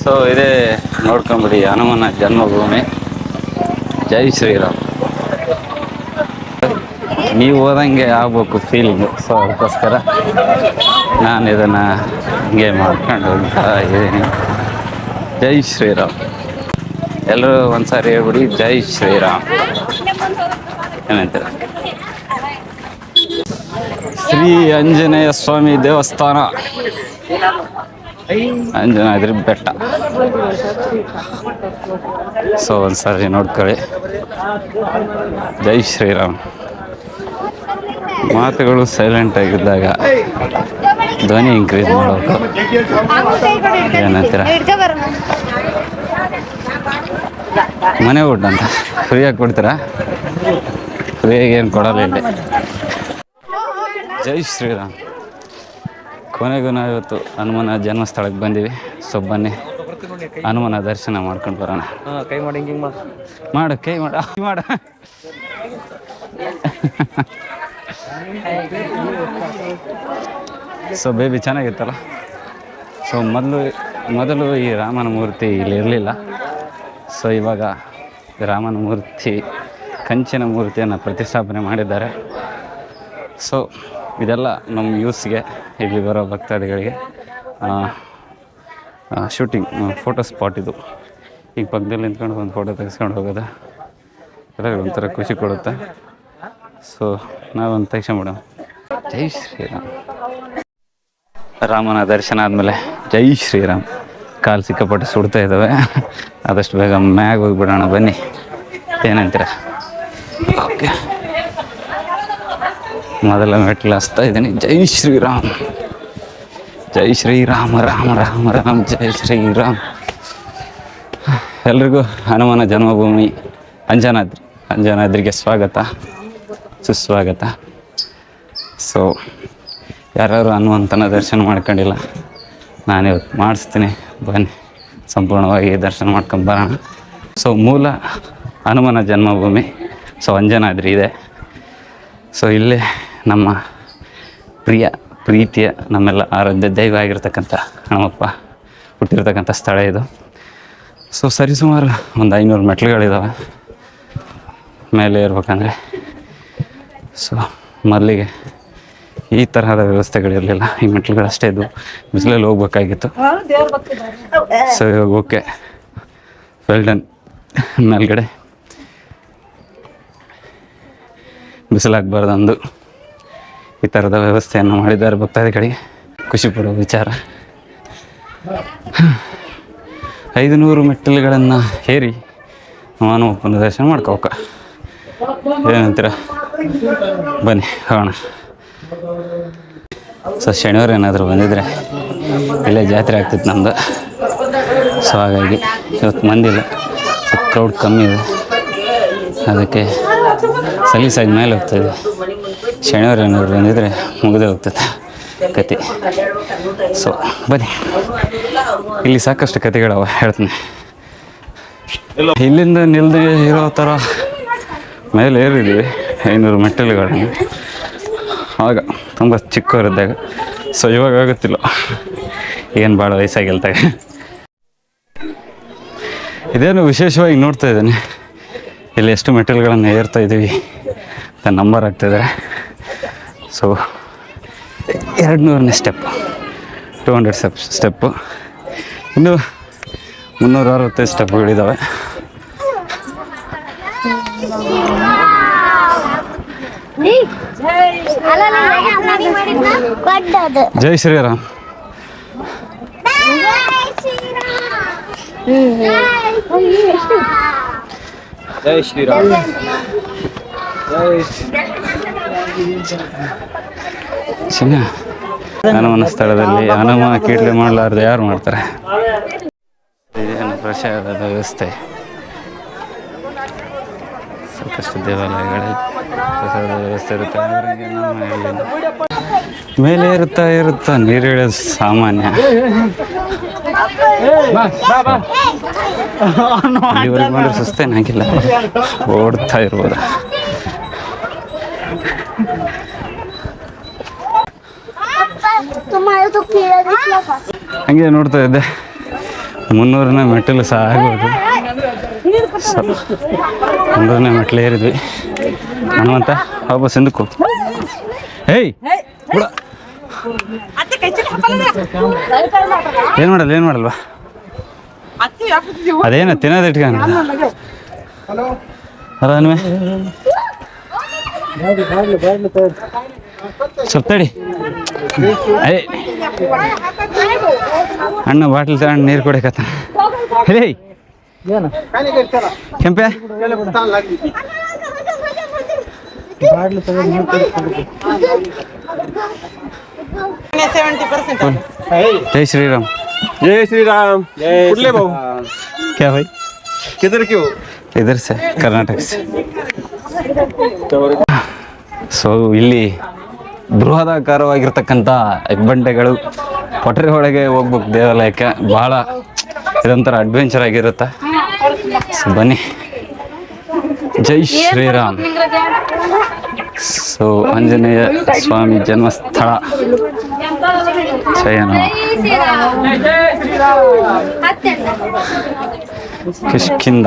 So ಇದೇ ನೋಡ್ಕೊಂಬಿಡಿ ಹನುಮನ ಜನ್ಮಭೂಮಿ. ಜೈ ಶ್ರೀರಾಮ್. ನೀವು ಹೋದಂಗೆ ಆಗ್ಬೇಕು ಫೀಲಿಂಗು. ಸೊ ಅದಕ್ಕೋಸ್ಕರ ನಾನು ಇದನ್ನು ಹಿಂಗೆ ಮಾಡ್ಕೊಂಡು ಹೋಗ್ತಾ ಇದ್ದೀನಿ. ಜೈ ಶ್ರೀರಾಮ್. ಎಲ್ಲರೂ ಒಂದ್ಸಾರಿ ಹೇಳ್ಬಿಡಿ ಜೈ ಶ್ರೀರಾಮ್. ಏನಂತೀರ? ಶ್ರೀ ಆಂಜನೇಯ ಸ್ವಾಮಿ ದೇವಸ್ಥಾನ, ಅಂಜನಾದ್ರಿ ಬೆಟ್ಟ. ಸೊ ಒಂದ್ಸರಿ ನೋಡ್ಕೊಳ್ಳಿ. ಜೈ ಶ್ರೀರಾಮ್. ಮಾತುಗಳು ಸೈಲೆಂಟ್ ಆಗಿದ್ದಾಗ ಧ್ವನಿ ಇನ್ಕ್ರೀಸ್ ಮಾಡಬೇಕು. ಏನಂತೀರ? ಮನೆ ಊಟ ಅಂತ ಫ್ರೀಯಾಗಿ ಕೊಡ್ತೀರಾ? ಫ್ರೀಯಾಗಿ ಏನು ಕೊಡಲ್ಲ ಇಲ್ಲಿ. ಜೈ ಶ್ರೀರಾಮ್. ಕೊನೆಗೂ ನಾವು ಇವತ್ತು ಹನುಮನ ಜನ್ಮಸ್ಥಳಕ್ಕೆ ಬಂದೀವಿ. ಸೊ ಬನ್ನಿ ಹನುಮನ ದರ್ಶನ ಮಾಡ್ಕೊಂಡು ಬರೋಣ. ಕೈ ಮಾಡಿ ಹಿಂಗೆ ಮಾಡು, ಕೈ ಮಾಡ. So baby ಚೆನ್ನಾಗಿತ್ತಲ್ಲ. ಸೊ ಮೊದಲು ಈ ರಾಮನ ಮೂರ್ತಿ ಇಲ್ಲಿ ಇರಲಿಲ್ಲ. ಸೊ ಇವಾಗ ರಾಮನ ಮೂರ್ತಿ, ಕಂಚಿನ ಮೂರ್ತಿಯನ್ನು ಪ್ರತಿಷ್ಠಾಪನೆ ಮಾಡಿದ್ದಾರೆ. ಸೊ ಇದೆಲ್ಲ ನಮ್ಮ ಯೂಸ್ಗೆ, ಇಲ್ಲಿ ಬರೋ ಭಕ್ತಾದಿಗಳಿಗೆ ಶೂಟಿಂಗ್ ಫೋಟೋ ಸ್ಪಾಟ್ ಇದು. ಈಗ ಪಕ್ಕದಲ್ಲಿ ನಿಂತ್ಕೊಂಡು ಒಂದು ಫೋಟೋ ತೆಗೆಸ್ಕೊಂಡು ಹೋಗೋದು ಎಲ್ಲ ಒಂಥರ ಖುಷಿ ಕೊಡುತ್ತೆ. ಸೊ ನಾವೊಂದು ತೆಗ್ಸ್ಕೊಂಬಿಡೋಣ. ಜೈ ಶ್ರೀರಾಮ್. ರಾಮನ ದರ್ಶನ ಆದಮೇಲೆ ಜೈ ಶ್ರೀರಾಮ್. ಕಾಲು ಸಿಕ್ಕಾಪಟ್ಟೆ ಸುಡ್ತಾ ಇದ್ದಾವೆ. ಆದಷ್ಟು ಬೇಗ ಮ್ಯಾಗ ಹೋಗಿಬಿಡೋಣ ಬನ್ನಿ. ಏನಂತೀರ? ಓಕೆ, ಮೊದಲ ಮೆಟ್ಲು ಹಚ್ತಾ ಇದ್ದೀನಿ. ಜೈ ಶ್ರೀರಾಮ್. ಜೈ ಶ್ರೀರಾಮ. ರಾಮ ರಾಮ ರಾಮ್. ಜೈ ಶ್ರೀರಾಮ್. ಎಲ್ರಿಗೂ ಹನುಮನ ಜನ್ಮಭೂಮಿ ಅಂಜನಾದ್ರಿಗೆ ಸ್ವಾಗತ, ಸುಸ್ವಾಗತ. ಸೊ ಯಾರು ಹನುಮಂತನ ದರ್ಶನ ಮಾಡ್ಕೊಂಡಿಲ್ಲ, ನಾನಿವತ್ತು ಮಾಡಿಸ್ತೀನಿ. ಬನ್ನಿ ಸಂಪೂರ್ಣವಾಗಿ ದರ್ಶನ ಮಾಡ್ಕೊಂಡು ಬರೋಣ. ಸೊ ಮೂಲ ಹನುಮನ ಜನ್ಮಭೂಮಿ ಸೊ ಅಂಜನಾದ್ರಿ ಇದೆ. ಸೊ ಇಲ್ಲೇ ನಮ್ಮ ಪ್ರೀತಿಯ ನಮ್ಮೆಲ್ಲ ಆರಾಧ್ಯ ದೈವ ಆಗಿರ್ತಕ್ಕಂಥ ಹನುಮಪ್ಪ ಹುಟ್ಟಿರ್ತಕ್ಕಂಥ ಸ್ಥಳ ಇದು. ಸೊ ಸರಿಸುಮಾರು ಒಂದು 500 ಮೆಟ್ಲುಗಳಿದ್ದಾವೆ ಮೇಲೆ ಇರ್ಬೇಕಂದ್ರೆ. ಸೊ ಮೊದಲಿಗೆ ಈ ತರಹದ ವ್ಯವಸ್ಥೆಗಳಿರಲಿಲ್ಲ. ಈ ಮೆಟ್ಲುಗಳಷ್ಟೇ ಇದ್ವು. ಬಿಸಿಲಲ್ಲಿ ಹೋಗ್ಬೇಕಾಗಿತ್ತು. ಸೊ ಇವಾಗ ಓಕೆ, ವೆಲ್ಡನ್. ಮೇಲ್ಗಡೆ ಬಿಸಿಲಾಗಬಾರ್ದಂದು ಈ ಥರದ ವ್ಯವಸ್ಥೆಯನ್ನು ಮಾಡಿದ್ದಾರೆ ಭಕ್ತಾದಿಗಳಿಗೆ. ಖುಷಿ ಪಡುವ ವಿಚಾರ. 500 ಮೆಟ್ಟಿಲುಗಳನ್ನು ಏರಿ ಹನುಮಪ್ಪನ ದರ್ಶನ ಮಾಡ್ಕೋಕ. ಏನಂತೀರ? ಬನ್ನಿ ಹೋಗೋಣ. ಸೊ ಶನಿವಾರ ಏನಾದರೂ ಬಂದಿದ್ದರೆ ಇಲ್ಲೇ ಜಾತ್ರೆ ಆಗ್ತಿತ್ತು ನಮ್ಮದು. ಸೊ ಹಾಗಾಗಿ ಇವತ್ತು ಮಂದಿಲ್ಲ, ಕ್ರೌಡ್ ಕಮ್ಮಿ ಇದೆ. ಅದಕ್ಕೆ ಸಲೀಸಾಗಿ ಮೇಲೆ ಹೋಗ್ತಾಯಿದೆ. ಶನಿವಾರ ಏನಾದ್ರು ಬಂದಿದ್ದರೆ ಮುಗಿದೇ ಹೋಗ್ತದೆ ಕತೆ. ಸೊ ಬನ್ನಿ, ಇಲ್ಲಿ ಸಾಕಷ್ಟು ಕತೆಗಳವ, ಹೇಳ್ತೀನಿ. ಇಲ್ಲಿಂದ ನಿಲ್ದೇ ಇರೋ ಥರ ಮೇಲೆ ಏರಿದ್ದೀವಿ 500 ಮೆಟ್ಟಿಲುಗಳನ್ನು. ಆಗ ತುಂಬ ಚಿಕ್ಕವರಿದ್ದಾಗ. ಸೊ ಇವಾಗ ಆಗುತ್ತಿಲ್ಲ, ಏನು ಭಾಳ ವಯಸ್ಸಾಗಿಲ್ತಾಗ. ಇದೇನು ವಿಶೇಷವಾಗಿ ನೋಡ್ತಾ ಇದ್ದೇನೆ, ಇಲ್ಲಿ ಎಷ್ಟು ಮೆಟ್ಟಿಲುಗಳನ್ನು ಏರ್ತಾ ಇದ್ದೀವಿ ಅಂತ ನಂಬರ್ ಆಗ್ತಾಯಿದ್ದಾರೆ. ಸೊ 200ನೇ ಸ್ಟೆಪ್, 200 ಸ್ಟೆಪ್ಪು. ಇನ್ನು 365 ಸ್ಟೆಪ್ಗಳಿದ್ದಾವೆ. ಜೈ ಶ್ರೀರಾಮ್. ಜೈ ಶ್ರೀರಾಮ್. ಚಿನ್ನ ಹನುಮನ ಸ್ಥಳದಲ್ಲಿ ಹನುಮ ಕೀಟ್ಲೆ ಮಾಡಲಾರ್ದು ಯಾರು ಮಾಡ್ತಾರೆ? ಇದೇನು ಪ್ರಸಾದದ ವ್ಯವಸ್ಥೆ. ಸಾಕಷ್ಟು ದೇವಾಲಯಗಳಲ್ಲಿ ಪ್ರಸಾದದ ವ್ಯವಸ್ಥೆ ಇರುತ್ತೆ. ಮೇಲೆ ಇರುತ್ತಾ ನೀರು ಇಳಿಯೋದು ಸಾಮಾನ್ಯ. ಇಲ್ಲಿವರೆಗೆ ಮಾಡಿದ್ರೆ ಸುಸ್ತೇನಾಗಿಲ್ಲ, ಓಡ್ತಾ ಇರ್ಬೋದು. ಹಂಗೆ ನೋಡ್ತಾ ಇದ್ದೆ, 300ನೇ ಮೆಟ್ಟಿಲು ಸಹ ಆಗ್ಬೋದು. 300ನೇ ಮೆಟ್ಟಿಲು ಏರಿದ್ವಿ. ಹನುಮಂತ ವಾಪಸ್ ಹಿಂದಕ್ಕೆ ಹೋಗಿ. ಹೇಯ್ ಬಿಡ, ಏನು ಮಾಡಲ್ವಾ ಅದೇನ ತಿನ್ನೋದು ಇಟ್ಕೊಂಡು ಅಲ್ಲ ಅನ್ವೇ ಸ್ವಲ್ಪ ತಡಿ. ಅಯ್ಯ ಅಣ್ಣ ಬಾಟ್ಲ್ ತಗೊಂಡು ನೀರು ಕೊಡಕತ್ತ. ಹೇಯ್ ಕೆಂಪೆ जय श्री राम. जय श्री राम. कुठले भाऊ? क्या भाई? किधर क्यों? इधर से कर्नाटक से. ಸೊ ಇಲ್ಲಿ ಬೃಹದಾಕಾರವಾಗಿರ್ತಕ್ಕಂಥ ಹೆಬ್ಬಂಡೆಗಳು ಕೊಠರೆ ಒಳಗೆ ಹೋಗ್ಬೇಕು ದೇವಾಲಯಕ್ಕೆ. ಭಾಳ ಇದೊಂಥರ ಅಡ್ವೆಂಚರ್ ಆಗಿರುತ್ತೆ. ಸೊ ಬನ್ನಿ. ಜೈ ಶ್ರೀರಾಮ್. ಸೊ ಆಂಜನೇಯ ಸ್ವಾಮಿ ಜನ್ಮಸ್ಥಳ ಶಯನ ಕಿಷ್ಕಿಂದ.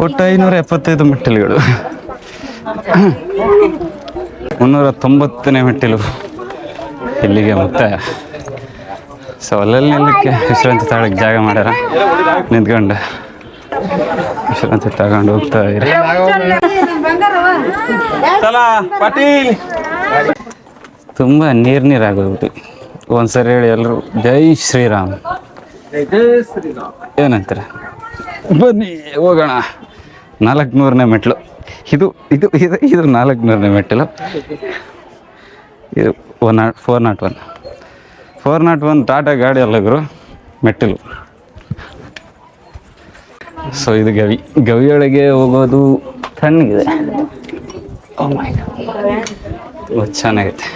ಒಟ್ಟು 575 ಮೆಟ್ಟಿಲುಗಳು. 390ನೇ ಮೆಟ್ಟಿಲು ಇಲ್ಲಿಗೆ ಮುಕ್ತಾಯ. ಸೊ ಅಲ್ಲಲ್ಲಿ ನಿಲ್ಲಕ್ಕೆ ವಿಶ್ರಾಂತಿ ತಗೊಳ್ಳೋಕ್ಕೆ ಜಾಗ ಮಾಡ್ಯಾರ. ನಿಂತ್ಕೊಂಡು ವಿಶ್ರಾಂತಿ ತಗೊಂಡು ಹೋಗ್ತಾ ಇರಿ. ತುಂಬ ನೀರಾಗೋಗ್ಬಿಟ್ಟು ಒಂದ್ಸರಿ ಹೇಳಿ ಎಲ್ಲರೂ ಜೈ ಶ್ರೀರಾಮ್. ಏನಂತಾರೆ? ಬನ್ನಿ ಹೋಗೋಣ. 400ನೇ ಮೆಟ್ಲು. ಇದು ಇದು ಇದು ಇದು 400ನೇ ಮೆಟ್ಟಿಲು. ಇದು 401 ಟಾಟಾ ಗಾಡಿ ಅಲ್ಲಗರು ಮೆಟ್ಟಿಲು. ಸೊ ಇದು ಗವಿಯೊಳಗೆ ಹೋಗೋದು ತಣ್ಣಗಿದೆ. ಚೆನ್ನಾಗೈತೆ.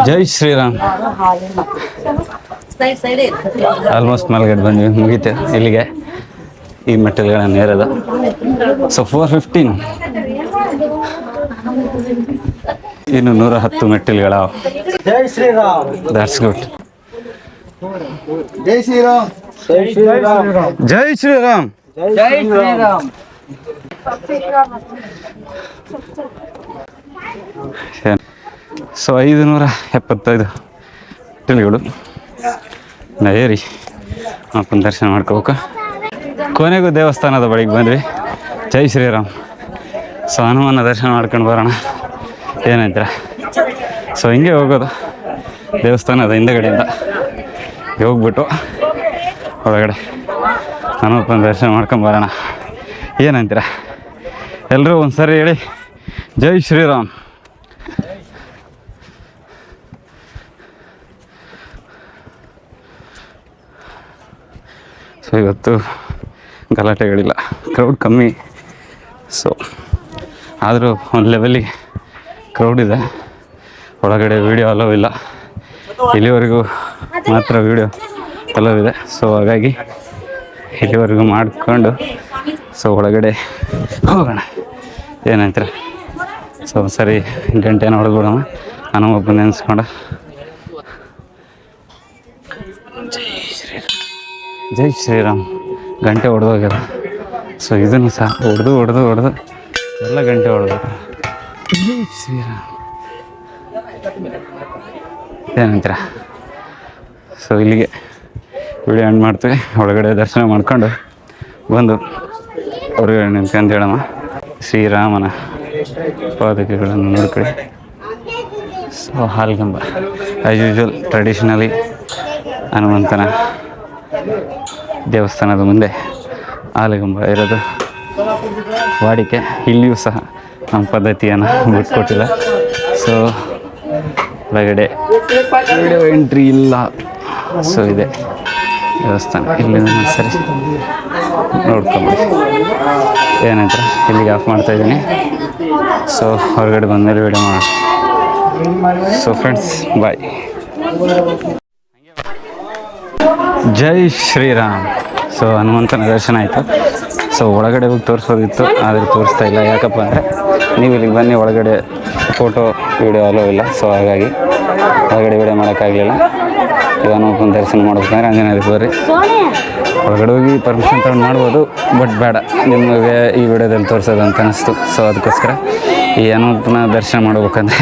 ಜೈ ಶ್ರೀರಾಮ್. ಆಲ್ಮೋಸ್ಟ್ ಮೇಲ್ಗಡೆ ಬಂದ್ವಿ, ಮುಗೀತು ಇಲ್ಲಿಗೆ ಈ ಮೆಟ್ಟಿಲುಗಳನ್ನು ಏರೋದು. ಸೊ 415 ಇನ್ನು 110 ಮೆಟ್ಟಿಲುಗಳ. जय श्री राम. That's good. जय श्री राम. जय श्री राम. ಜೈ ಶ್ರೀರಾಮ್. जय श्री राम. ಸೊ 575 ಮೆಟ್ಟಿಲುಗಳು ಏರಿ ಅಪ್ಪನ ದರ್ಶನ ಮಾಡ್ಕೋಬೇಕು. ಕೊನೆಗೂ ದೇವಸ್ಥಾನದ ಬಳಿಗೆ ಬಂದ್ವಿ. ಜೈ ಶ್ರೀರಾಮ್. ಸೊ ಹನುಮಾನ ದರ್ಶನ ಮಾಡ್ಕೊಂಡು ಬರೋಣ. ಏನಂತೀರ? ಸೊ ಹಿಂಗೆ ಹೋಗೋದು ದೇವಸ್ಥಾನದ ಹಿಂದಗಡೆಯಿಂದ ಹೋಗ್ಬಿಟ್ಟು ಒಳಗಡೆ ಹನುಮಪ್ಪನ ದರ್ಶನ ಮಾಡ್ಕೊಂಡು ಬರೋಣ. ಏನಂತೀರ? ಎಲ್ಲರೂ ಒಂದು ಸರಿ ಹೇಳಿ ಜೈ ಶ್ರೀರಾಮ್. ಸೊ ಇವತ್ತು ಗಲಾಟೆಗಳಿಲ್ಲ, ಕ್ರೌಡ್ ಕಮ್ಮಿ. ಸೊ ಆದರೂ ಒಂದು ಲೆವೆಲಿಗೆ ಕ್ರೌಡ್ ಇದೆ. ಒಳಗಡೆ ವೀಡಿಯೋ ಅಲೋ ಇಲ್ಲ, ಇಲ್ಲಿವರೆಗೂ ಮಾತ್ರ ವೀಡಿಯೋ ಅಲೋ ಇದೆ. ಸೊ ಹಾಗಾಗಿ ಇಲ್ಲಿವರೆಗೂ ಮಾಡಿಕೊಂಡು ಸೊ ಒಳಗಡೆ ಹೋಗೋಣ. ಏನಂತೀರ? ಸೊ ಸರಿ ಗಂಟೆನ ಹೊಡೆದ್ಬಿಡೋಣ. ಹನುಮಪ್ಪ ನೆನೆಸ್ಕೊಂಡು ಜೈ ಶ್ರೀರಾಮ್ ಗಂಟೆ ಹೊಡೆದೋಗ್ಯದ. ಸೊ ಇದನ್ನು ಸಹ ಹೊಡೆದು ಎಲ್ಲ ಗಂಟೆ ಹೊಡೆದ್ರು. ಜೈ ಶ್ರೀರಾಮ್. ಏನಂತೀರ? ಸೊ ಇಲ್ಲಿಗೆ ವಿಡಿಯೋ ಎಂಡ್ ಮಾಡ್ತೀವಿ. ಒಳಗಡೆ ದರ್ಶನ ಮಾಡ್ಕೊಂಡು ಬಂದು ಹೊರಗಡೆ ನಿಂತ್ಕೊಂಡು ಹೇಳಮ್ಮ ಶ್ರೀರಾಮನ ಪಾದಕೆಗಳನ್ನು ನೋಡ್ಕೊಳ್ಳಿ. ಸೊ ಹಾಲ್ಗಂಬ ಆ್ಯಸ್ ಯೂಶ್ವಲ್ ಟ್ರೆಡಿಷನಲಿ ಹನುಮಂತನ ದೇವಸ್ಥಾನದ ಮುಂದೆ ಹಾಲುಗಂಬ ಇರೋದು ವಾಡಿಕೆ. ಇಲ್ಲಿಯೂ ಸಹ ನಮ್ಮ ಪದ್ಧತಿಯನ್ನು ಬಿಟ್ಕೊಟ್ಟಿಲ್ಲ. ಸೊ ಒಳಗಡೆ ವಿಡಿಯೋ ಎಂಟ್ರಿ ಇಲ್ಲ. ಸೊ ಇದೆ ದೇವಸ್ಥಾನ. ಇಲ್ಲಿ ಸರಿ ನೋಡ್ಕೊಂಬಿಡಿ. ಏನಂತಾರೆ? ಇಲ್ಲಿಗೆ ಆಫ್ ಮಾಡ್ತಾಯಿದ್ದೀನಿ. ಸೊ ಹೊರಗಡೆ ಬಂದಮೇಲೆ ವಿಡಿಯೋ ಮಾಡೋಣ. So friends bye. ಜೈ ಶ್ರೀರಾಮ್. ಸೊ ಹನುಮಂತನ ದರ್ಶನ ಆಯಿತು. ಸೊ ಒಳಗಡೆ ಹೋಗಿ ತೋರಿಸೋದಿತ್ತು, ಆದರೆ ತೋರಿಸ್ತಾ ಇಲ್ಲ. ಯಾಕಪ್ಪ ಅಂದರೆ ನೀವು ಇಲ್ಲಿಗೆ ಬನ್ನಿ, ಒಳಗಡೆ ಫೋಟೋ ವೀಡಿಯೋ ಅಲೋ ಇಲ್ಲ. ಸೊ ಹಾಗಾಗಿ ಒಳಗಡೆ ವಿಡಿಯೋ ಮಾಡೋಕ್ಕಾಗಲಿಲ್ಲ. ಈಗ ಹನುಮಪ್ಪನ ದರ್ಶನ ಮಾಡ್ಬೇಕಂದ್ರೆ ಆಂಜನೇಯರಿಗೆ ಬರ್ರಿ. ಒಳಗಡೆ ಹೋಗಿ ಪರ್ಮಿಷನ್ ತಗೊಂಡು ಮಾಡ್ಬೋದು, ಬಟ್ ಬೇಡ ನಿಮಗೆ ಈ ವಿಡಿಯೋದಲ್ಲಿ ತೋರಿಸೋದು ಅಂತ ಅನಿಸ್ತು. ಸೊ ಅದಕ್ಕೋಸ್ಕರ ಈ ಹನುಮಪ್ಪನ ದರ್ಶನ ಮಾಡ್ಬೇಕಂದ್ರೆ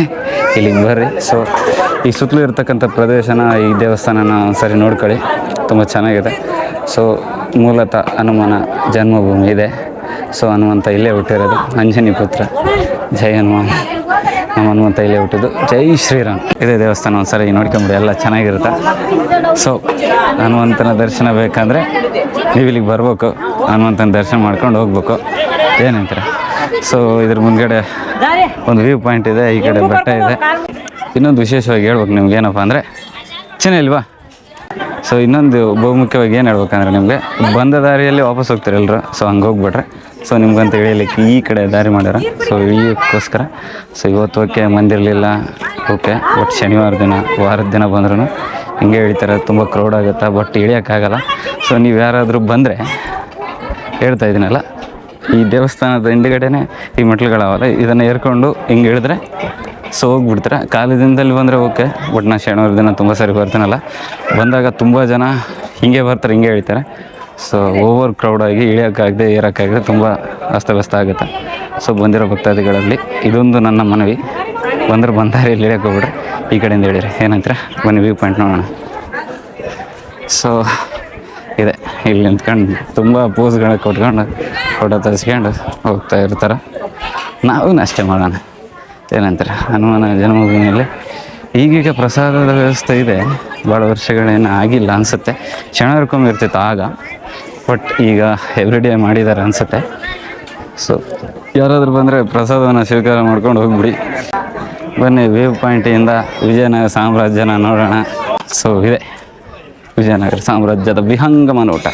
ಇಲ್ಲಿಗೆ ಬರ್ರಿ. ಸೊ ಈ ಸುತ್ತಲೂ ಇರ್ತಕ್ಕಂಥ ಪ್ರದೇಶನ, ಈ ದೇವಸ್ಥಾನನ ಒಂದ್ಸರಿ ನೋಡ್ಕೊಳ್ಳಿ, ತುಂಬ ಚೆನ್ನಾಗಿದೆ. ಸೊ ಮೂಲತಃ ಹನುಮನ ಜನ್ಮಭೂಮಿ ಇದೆ. ಸೊ ಹನುಮಂತ ಇಲ್ಲೇ ಹುಟ್ಟಿರೋದು, ಅಂಜನಿ ಪುತ್ರ. ಜೈ ಹನುಮಾನ್. ನಮ್ಮ ಹನುಮಂತ ಇಲ್ಲೇ ಹುಟ್ಟಿದ್ದು. ಜೈ ಶ್ರೀರಾಮ್. ಇದೇ ದೇವಸ್ಥಾನ ಒಂದ್ಸರಿ ನೋಡ್ಕೊಂಬಿಡಿ, ಎಲ್ಲ ಚೆನ್ನಾಗಿರುತ್ತೆ. ಸೊ ಹನುಮಂತನ ದರ್ಶನ ಬೇಕಂದರೆ ನೀವು ಇಲ್ಲಿಗೆ ಬರ್ಬೇಕು, ಹನುಮಂತನ ದರ್ಶನ ಮಾಡ್ಕೊಂಡು ಹೋಗ್ಬೇಕು. ಏನಂತಾರೆ? ಸೊ ಇದ್ರ ಮುಂದ್ಗಡೆ ಒಂದು ವ್ಯೂ ಪಾಯಿಂಟ್ ಇದೆ, ಈ ಕಡೆ ಬೆಟ್ಟ ಇದೆ. ಇನ್ನೊಂದು ವಿಶೇಷವಾಗಿ ಹೇಳ್ಬೇಕು ನಿಮ್ಗೆ ಏನಪ್ಪ ಅಂದರೆ, ಇಲ್ವಾ? ಸೊ ಇನ್ನೊಂದು ಬಹುಮುಖ್ಯವಾಗಿ ಏನು ಹೇಳ್ಬೇಕಂದ್ರೆ, ನಿಮಗೆ ಬಂದ ದಾರಿಯಲ್ಲಿ ವಾಪಸ್ ಹೋಗ್ತಾರೆ ಎಲ್ಲರೂ. ಸೊ ಹಂಗೆ ಹೋಗ್ಬಿಟ್ರೆ ಸೊ ನಿಮ್ಗಂತ ಇಳಿಯಲಿಕ್ಕೆ ಈ ಕಡೆ ದಾರಿ ಮಾಡ್ಯಾರ. ಸೊ ಇಳಿಯೋಕ್ಕೋಸ್ಕರ. ಸೊ ಇವತ್ತು ಓಕೆ ಮಂದಿರಲಿಲ್ಲ, ಓಕೆ, ಬಟ್ ಶನಿವಾರ ದಿನ, ವಾರದ ದಿನ ಬಂದ್ರೂ ಹಿಂಗೆ ಇಳಿತಾರೆ. ತುಂಬ ಕ್ರೌಡ್ ಆಗುತ್ತೆ, ಬಟ್ ಇಳಿಯೋಕ್ಕಾಗಲ್ಲ. ಸೊ ನೀವು ಯಾರಾದರೂ ಬಂದರೆ ಹೇಳ್ತಾ ಇದ್ದೀನಲ್ಲ, ಈ ದೇವಸ್ಥಾನದ ಹಿಂದುಗಡೆನೇ ಈ ಮೆಟ್ಲುಗಳಾವಲ್ಲ, ಇದನ್ನು ಏರ್ಕೊಂಡು ಹಿಂಗೆ ಇಳಿದ್ರೆ ಸೊ ಹೋಗ್ಬಿಡ್ತಾರೆ. ಖಾಲಿ ದಿನದಲ್ಲಿ ಬಂದರೆ ಓಕೆ, ಬಟ್ ನಾನು ಶನಿವಾರ ದಿನ ತುಂಬ ಸರಿ ಬರ್ತೀನಲ್ಲ, ಬಂದಾಗ ತುಂಬ ಜನ ಹಿಂಗೆ ಬರ್ತಾರೆ, ಹಿಂಗೆ ಇಳಿತಾರೆ. ಸೊ ಓವರ್ ಕ್ರೌಡಾಗಿ ಇಳಿಯೋಕ್ಕಾಗದೆ ಏರೋಕ್ಕಾಗದೆ ತುಂಬ ಅಸ್ತವ್ಯಸ್ತ ಆಗುತ್ತೆ. ಸೊ ಬಂದಿರೋ ಭಕ್ತಾದಿಗಳಲ್ಲಿ ಇದೊಂದು ನನ್ನ ಮನವಿ, ಬಂದರೆ ಬಂದಾರೆ ಇಲ್ಲಿ ಇಳಿಯೋಕೆ ಹೋಗ್ಬಿಡ್ರಿ, ಈ ಕಡೆಯಿಂದ ಹೇಳಿರಿ. ಏನಂತಾರೆ ಬನ್ನಿ ವ್ಯೂ ಪಾಯಿಂಟ್ ನೋಡೋಣ. ಸೊ ಇದೆ, ಇಲ್ಲಿ ನಿಂತ್ಕೊಂಡು ತುಂಬ ಪೋಸ್ಗಳ ಕೊಟ್ಕೊಂಡು ಫೋಟೋ ತರಿಸ್ಕೊಂಡು ಹೋಗ್ತಾ ಇರ್ತಾರೆ. ನಾವು ಅಷ್ಟೇ ಮಾಡೋಣ. ಏನಂತಾರೆ, ಹನುಮನ ಜನ್ಮಭೂಮಿಯಲ್ಲಿ ಈಗೀಗ ಪ್ರಸಾದದ ವ್ಯವಸ್ಥೆ ಇದೆ, ಭಾಳ ವರ್ಷಗಳೇನು ಆಗಿಲ್ಲ ಅನಿಸುತ್ತೆ. ಶನಿವಾರಕ್ಕೊಮ್ಮೆ ಇರ್ತಿತ್ತು ಆಗ, ಬಟ್ ಈಗ ಎವ್ರಿಡೇ ಮಾಡಿದ್ದಾರೆ ಅನಿಸುತ್ತೆ. ಸೊ ಯಾರಾದರೂ ಬಂದರೆ ಪ್ರಸಾದವನ್ನು ಸ್ವೀಕಾರ ಮಾಡ್ಕೊಂಡು ಹೋಗ್ಬಿಡಿ. ಬನ್ನಿ ವ್ಯೂ ಪಾಯಿಂಟಿಂದ ವಿಜಯನಗರ ಸಾಮ್ರಾಜ್ಯನ ನೋಡೋಣ. ಸೊ ಇದೆ ವಿಜಯನಗರ ಸಾಮ್ರಾಜ್ಯದ ವಿಹಂಗಮ ನೋಟ.